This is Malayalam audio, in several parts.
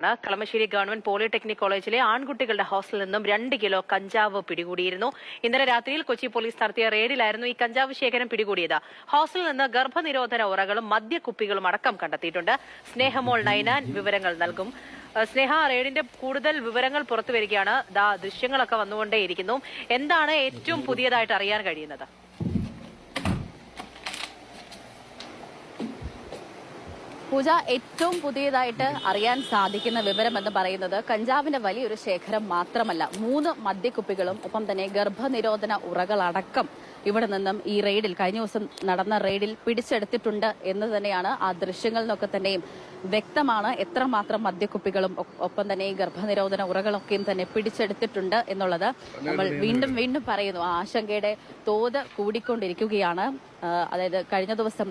കളമശ്ശേരി ഗവൺമെന്റ് പോളിടെക്നിക് കോളേജിലെ ആൺകുട്ടികളുടെ ഹോസ്റ്റലിൽ നിന്നും 2 കിലോ കഞ്ചാവ് പിടികൂടിയിരുന്നു. ഇന്നലെ രാത്രിയിൽ കൊച്ചി പോലീസ് നടത്തിയ റെയ്ഡിലായിരുന്നു ഈ കഞ്ചാവ് ശേഖരം പിടികൂടിയത്. ഹോസ്റ്റലിൽ നിന്ന് ഗർഭനിരോധന ഉറകളും മദ്യക്കുപ്പികളും അടക്കം കണ്ടെത്തിയിട്ടുണ്ട്. സ്നേഹമോൾ നൈനാൻ വിവരങ്ങൾ നൽകും. സ്നേഹ, റെയ്ഡിന്റെ കൂടുതൽ വിവരങ്ങൾ പുറത്തുവരികയാണ്. ദൃശ്യങ്ങളൊക്കെ വന്നുകൊണ്ടേയിരിക്കുന്നു. എന്താണ് ഏറ്റവും പുതിയതായിട്ട് അറിയാൻ കഴിയുന്നത്? പൂജ, ഏറ്റവും പുതിയതായിട്ട് അറിയാൻ സാധിക്കുന്ന വിവരം എന്ന് പറയുന്നത് കഞ്ചാവിന്റെ വലിയൊരു ശേഖരം മാത്രമല്ല, 3 മദ്യക്കുപ്പികളും ഒപ്പം തന്നെ ഗർഭനിരോധന ഉറകളടക്കം ഇവിടെ നിന്നും ഈ റെയ്ഡിൽ, കഴിഞ്ഞ ദിവസം നടന്ന റെയ്ഡിൽ പിടിച്ചെടുത്തിട്ടുണ്ട് എന്ന് തന്നെയാണ്. ആ ദൃശ്യങ്ങളിൽ നിന്നൊക്കെ തന്നെയും വ്യക്തമാണ് എത്രമാത്രം മദ്യക്കുപ്പികളും ഒപ്പം തന്നെ ഈ ഗർഭനിരോധന ഉറകളൊക്കെയും തന്നെ പിടിച്ചെടുത്തിട്ടുണ്ട് എന്നുള്ളത്. നമ്മൾ വീണ്ടും വീണ്ടും പറയുന്നു, ആ ആശങ്കയുടെ തോത് കൂടിക്കൊണ്ടിരിക്കുകയാണ്. അതായത് കഴിഞ്ഞ ദിവസം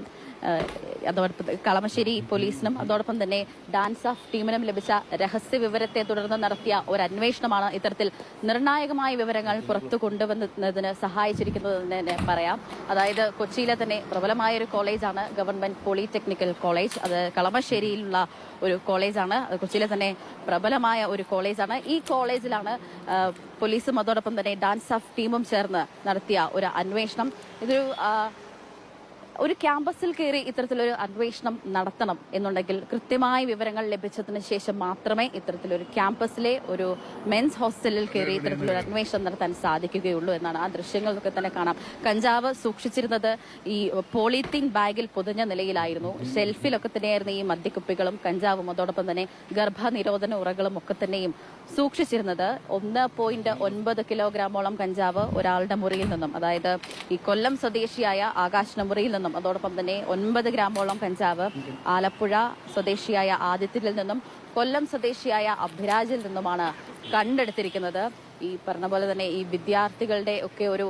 അതോടൊപ്പം കളമശ്ശേരി പോലീസിനും അതോടൊപ്പം തന്നെ ഡാൻസ് ഓഫ് ടീമിനും ലഭിച്ച രഹസ്യ വിവരത്തെ തുടർന്ന് നടത്തിയ ഒരു അന്വേഷണമാണ് ഇത്തരത്തിൽ നിർണായകമായ വിവരങ്ങൾ പുറത്തു കൊണ്ടുവന്നതിന് സഹായിച്ചിരിക്കുന്നതെന്ന് തന്നെ പറയാം. അതായത് കൊച്ചിയിലെ തന്നെ പ്രബലമായ ഒരു കോളേജാണ് ഗവൺമെന്റ് പോളിടെക്നിക്കൽ കോളേജ്. അത് കളമശ്ശേരിയിലുള്ള ഒരു കോളേജാണ്. കൊച്ചിയിലെ തന്നെ പ്രബലമായ ഒരു കോളേജാണ്. ഈ കോളേജിലാണ് പോലീസും അതോടൊപ്പം തന്നെ ഡാൻസ് ഓഫ് ടീമും ചേർന്ന് നടത്തിയ ഒരു അന്വേഷണം. ഒരു ക്യാമ്പസിൽ കയറി ഇത്തരത്തിലൊരു അന്വേഷണം നടത്തണം എന്നുണ്ടെങ്കിൽ കൃത്യമായ വിവരങ്ങൾ ലഭിച്ചതിന് ശേഷം മാത്രമേ ഇത്തരത്തിലൊരു ക്യാമ്പസിലെ ഒരു മെൻസ് ഹോസ്റ്റലിൽ കയറി ഇത്തരത്തിലൊരു അന്വേഷണം നടത്താൻ സാധിക്കുകയുള്ളൂ എന്നാണ് ആ ദൃശ്യങ്ങളിലൊക്കെ തന്നെ കാണാം. കഞ്ചാവ് സൂക്ഷിച്ചിരുന്നത് ഈ പോളിത്തീൻ ബാഗിൽ പൊതിഞ്ഞ നിലയിലായിരുന്നു. ഷെൽഫിലൊക്കെ തന്നെയായിരുന്നു ഈ മദ്യക്കുപ്പികളും കഞ്ചാവും അതോടൊപ്പം തന്നെ ഗർഭനിരോധന ഉറകളും ഒക്കെ തന്നെയും സൂക്ഷിച്ചിരുന്നത്. 1.9 കിലോഗ്രാമോളം കഞ്ചാവ് ഒരാളുടെ മുറിയിൽ നിന്നും, അതായത് ഈ കൊല്ലം സ്വദേശിയായ ആകാശിന്റെ മുറിയിൽ നിന്നും, അതോടൊപ്പം തന്നെ 9 ഗ്രാമോളം കഞ്ചാവ് ആലപ്പുഴ സ്വദേശിയായ ആദിത്യത്തിൽ നിന്നും കൊല്ലം സ്വദേശിയായ അഭിരാജിൽ നിന്നുമാണ് കണ്ടെടുത്തിരിക്കുന്നത്. ഈ പറഞ്ഞ പോലെ തന്നെ ഈ വിദ്യാർത്ഥികളുടെ ഒക്കെ ഒരു